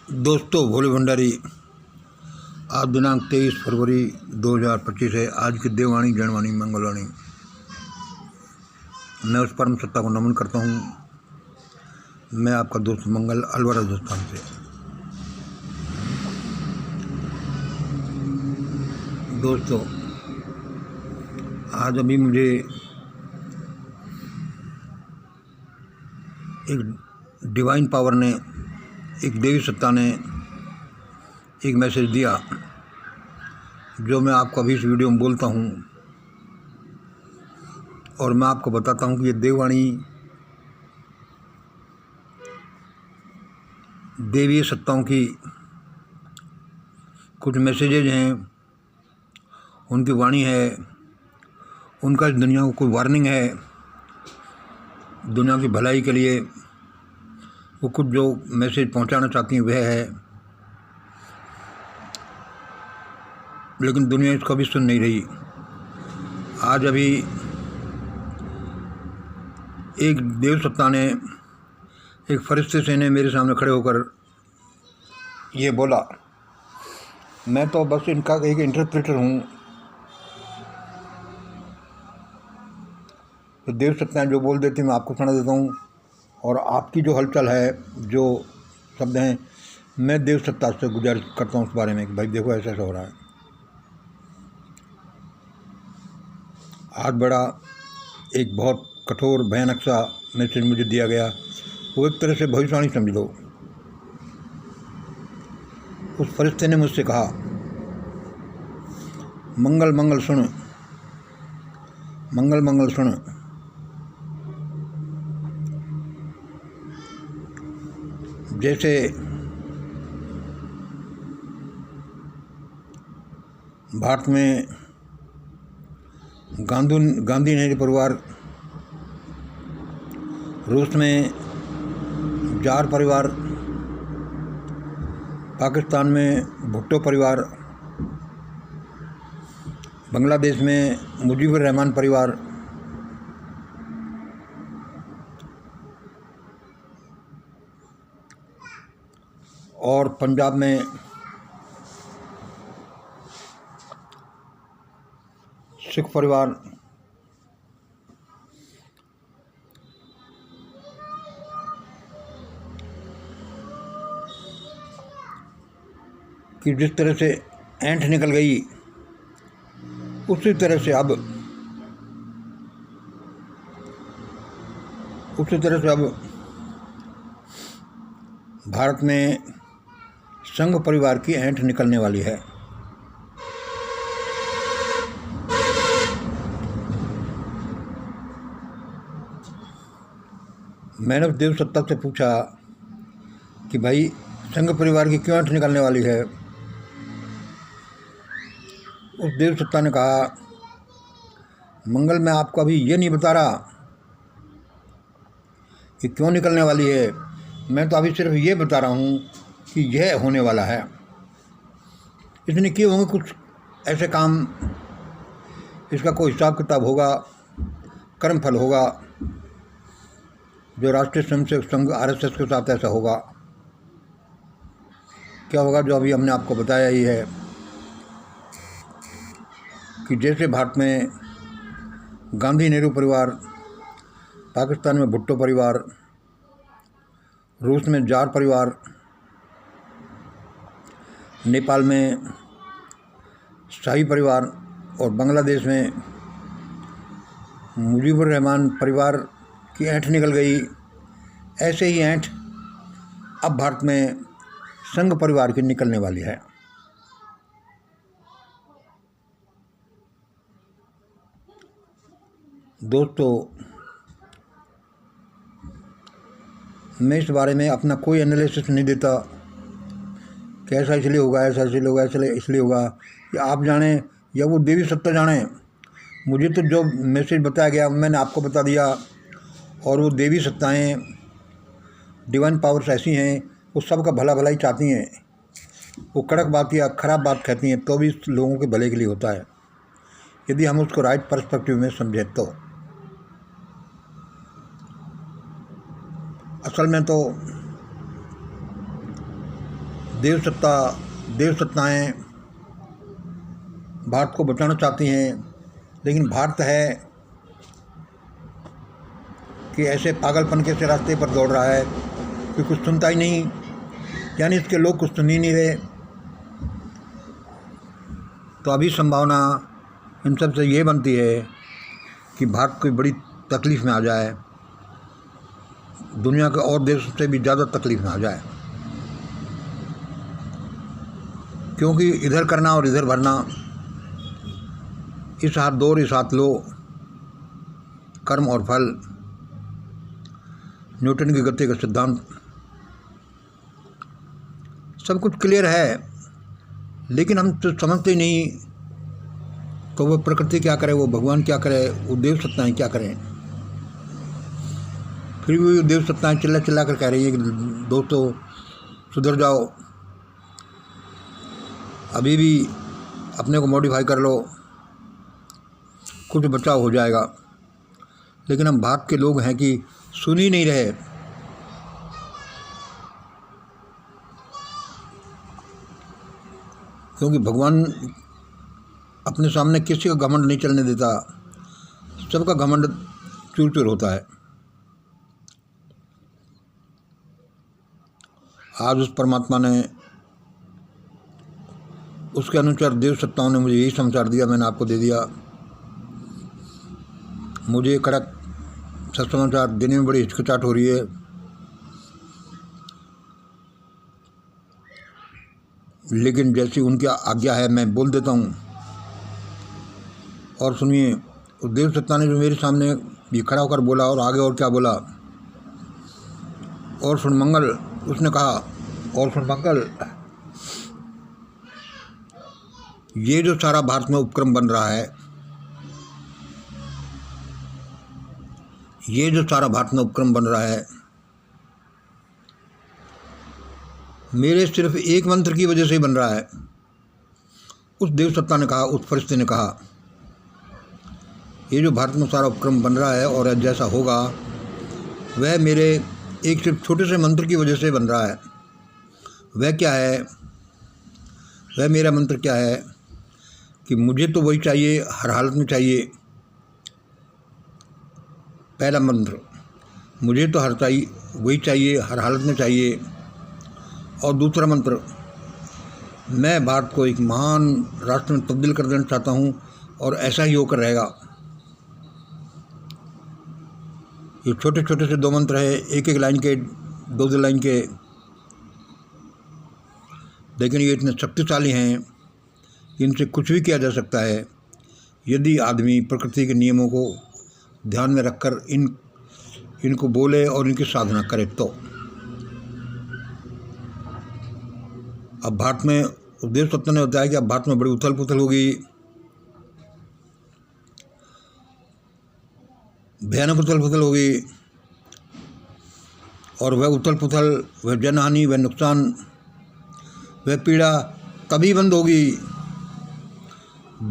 दोस्तों, भोले भंडारी। आज दिनांक 23 फरवरी 2025 है। आज की देववाणी, जनवाणी, मंगलवाणी। मैं उस परम सत्ता को नमन करता हूँ। मैं आपका दोस्त मंगल, अलवर राजस्थान से। दोस्तों, आज अभी मुझे एक डिवाइन पावर ने, एक देवी सत्ता ने एक मैसेज दिया, जो मैं आपको अभी इस वीडियो में बोलता हूँ और मैं आपको बताता हूँ कि ये देववाणी देवीय सत्ताओं की कुछ मैसेजेज हैं, उनकी वाणी है, उनका इस दुनिया को कोई वार्निंग है, दुनिया की भलाई के लिए वो कुछ जो मैसेज पहुंचाना चाहती हैं वह है, लेकिन दुनिया इसको भी सुन नहीं रही। आज अभी एक देव सत्ता ने, एक फरिश्ते से ने मेरे सामने खड़े होकर ये बोला। मैं तो बस इनका एक इंटरप्रेटर हूँ। तो देव सत्ताएँ जो बोल देती मैं आपको सुना देता हूँ, और आपकी जो हलचल है, जो शब्द हैं, मैं देव सत्ता से गुजारिश करता हूँ उस बारे में कि भाई देखो ऐसा ऐसा हो रहा है। आज बड़ा एक बहुत कठोर भयानक सा मैसेज मुझे दिया गया। वो एक तरह से भविष्यवाणी समझ लो। उस फरिश्ते ने मुझसे कहा, मंगल मंगल सुन, मंगल मंगल सुन। जैसे भारत में गांधी नेहरू परिवार, रूस में जार परिवार, पाकिस्तान में भुट्टो परिवार, बांग्लादेश में मुजीबुर रहमान परिवार, और पंजाब में सिख परिवार, कि जिस तरह से ऐंठ निकल गई, उसी तरह से अब भारत में संघ परिवार की ऐंठ निकलने वाली है। मैंने उस देव सत्ता से पूछा कि भाई संघ परिवार की क्यों ऐंठ निकलने वाली है। उस देव सत्ता ने कहा, मंगल, मैं आपको अभी ये नहीं बता रहा कि क्यों निकलने वाली है। मैं तो अभी सिर्फ ये बता रहा हूँ कि यह होने वाला है। इसने किए होंगे कुछ ऐसे काम, इसका कोई हिसाब किताब होगा, कर्म फल होगा, जो राष्ट्रीय स्वयंसेवक संघ RSS के साथ ऐसा होगा। क्या होगा? जो अभी हमने आपको बताया ही है कि जैसे भारत में गांधी नेहरू परिवार, पाकिस्तान में भुट्टो परिवार, रूस में जार परिवार, नेपाल में शाही परिवार और बांग्लादेश में मुजीबुर रहमान परिवार की ऐंठ निकल गई, ऐसे ही ऐंठ अब भारत में संघ परिवार की निकलने वाली है। दोस्तों, मैं इस बारे में अपना कोई एनालिसिस नहीं देता कि ऐसा इसलिए होगा, ऐसा इसलिए होगा, इसलिए होगा, या आप जाने या वो देवी सत्ता जाने। मुझे तो जो मैसेज बताया गया मैंने आपको बता दिया। और वो देवी सत्ताएं, डिवाइन पावर्स ऐसी हैं, वो सबका भला ही चाहती हैं। वो कड़क बात या ख़राब बात कहती हैं तो भी लोगों के भले के लिए होता है, यदि हम उसको राइट पर्सपेक्टिव में समझें तो। असल में तो देव सत्ताएँ भारत को बचाना चाहती हैं, लेकिन भारत है कि ऐसे पागलपन के से रास्ते पर दौड़ रहा है कि कुछ सुनता ही नहीं, यानी इसके लोग कुछ सुन ही नहीं रहे। तो अभी संभावना इन सब से ये बनती है कि भारत कोई बड़ी तकलीफ़ में आ जाए, दुनिया के और देशों से भी ज़्यादा तकलीफ़ में आ जाए, क्योंकि इधर करना और इधर भरना, इस हाथ दो और इस हाथ लो, कर्म और फल, न्यूटन की गति का सिद्धांत, सब कुछ क्लियर है, लेकिन हम तो समझते ही नहीं। तो वो प्रकृति क्या करे, वो भगवान क्या करे, वो देव सत्ताएँ क्या करें। फिर भी देव सत्ताएँ चिल्ला चिल्ला कर कह रही है कि दोस्तों सुधर जाओ, अभी भी अपने को मॉडिफाई कर लो, कुछ बचाव हो जाएगा। लेकिन हम भारत के लोग हैं कि सुन ही नहीं रहे। क्योंकि भगवान अपने सामने किसी का घमंड नहीं चलने देता, सबका घमंड चूर चूर होता है। आज उस परमात्मा ने, उसके अनुसार देव सत्ताओं ने मुझे यही समाचार दिया, मैंने आपको दे दिया। मुझे कड़क सत्समाचार देने में बड़ी हिचकिचाहट हो रही है, लेकिन जैसी उनकी आज्ञा है मैं बोल देता हूँ। और सुनिए, उस देव सत्ता ने जो मेरे सामने ये खड़ा होकर बोला, और आगे और क्या बोला। और सुन मंगल, उसने कहा, और सुन मंगल, ये जो सारा भारत में उपक्रम बन रहा है, ये जो सारा भारत में उपक्रम बन रहा है, मेरे सिर्फ एक मंत्र की वजह से ही बन रहा है। उस देव सत्ता ने कहा, उस फरिश्ते ने कहा, ये जो भारत में सारा उपक्रम बन रहा है और जैसा होगा, वह मेरे एक सिर्फ छोटे से मंत्र की वजह से बन रहा है। वह क्या है? वह मेरा मंत्र क्या है कि मुझे तो वही चाहिए, हर हालत में चाहिए। पहला मंत्र, मुझे तो वही चाहिए, हर हालत में चाहिए। और दूसरा मंत्र, मैं भारत को एक महान राष्ट्र में तब्दील कर देना चाहता हूँ, और ऐसा ही होकर रहेगा। ये छोटे छोटे से दो मंत्र है, एक एक लाइन के, दो दो लाइन के, लेकिन ये इतने शक्तिशाली हैं कि इनसे कुछ भी किया जा सकता है, यदि आदमी प्रकृति के नियमों को ध्यान में रखकर इनको बोले और इनकी साधना करे। तो अब भारत में देव सत्ता ने बताया कि अब भारत में बड़ी उथल पुथल होगी, भयानक उथल पुथल होगी। और वह उथल पुथल, वह जनहानि, वह नुकसान, वह पीड़ा तभी बंद होगी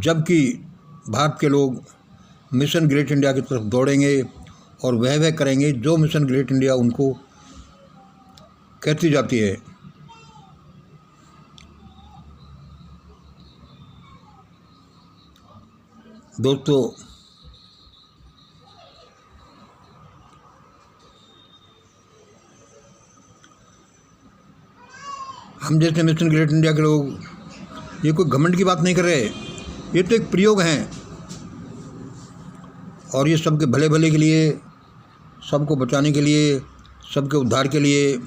जबकि भारत के लोग मिशन ग्रेट इंडिया की तरफ दौड़ेंगे और वह करेंगे जो मिशन ग्रेट इंडिया उनको कहती जाती है। दोस्तों, हम जैसे मिशन ग्रेट इंडिया के लोग ये कोई घमंड की बात नहीं कर रहे, ये तो एक प्रयोग हैं, और ये सबके भले भले के लिए, सबको बचाने के लिए, सबके उद्धार के लिए,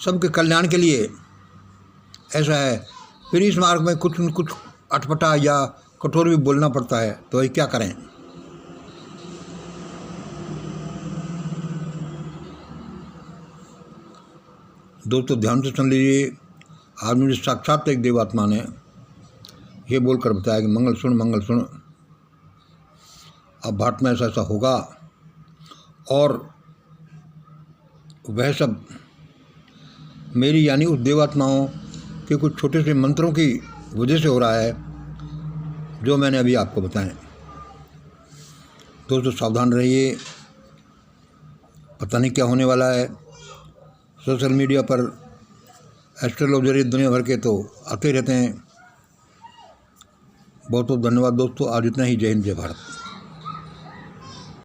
सबके कल्याण के लिए ऐसा है। फिर इस मार्ग में कुछ न कुछ अटपटा या कठोर भी बोलना पड़ता है, तो ये क्या करें। दोस्तों ध्यान से सुन लीजिए, आज मुझे साक्षात एक देवात्मा ने ये बोलकर बताया कि मंगल सुन, अब भारत में ऐसा ऐसा होगा, और वह सब मेरी यानी उस देवात्माओं के कुछ छोटे से मंत्रों की वजह से हो रहा है, जो मैंने अभी आपको बताएं। दोस्तों सावधान रहिए, पता नहीं क्या होने वाला है। सोशल मीडिया पर एस्ट्रोलॉजर दुनिया भर के तो आते रहते हैं। बहुत बहुत धन्यवाद दोस्तों। आज इतना ही। जय हिंद, जय भारत।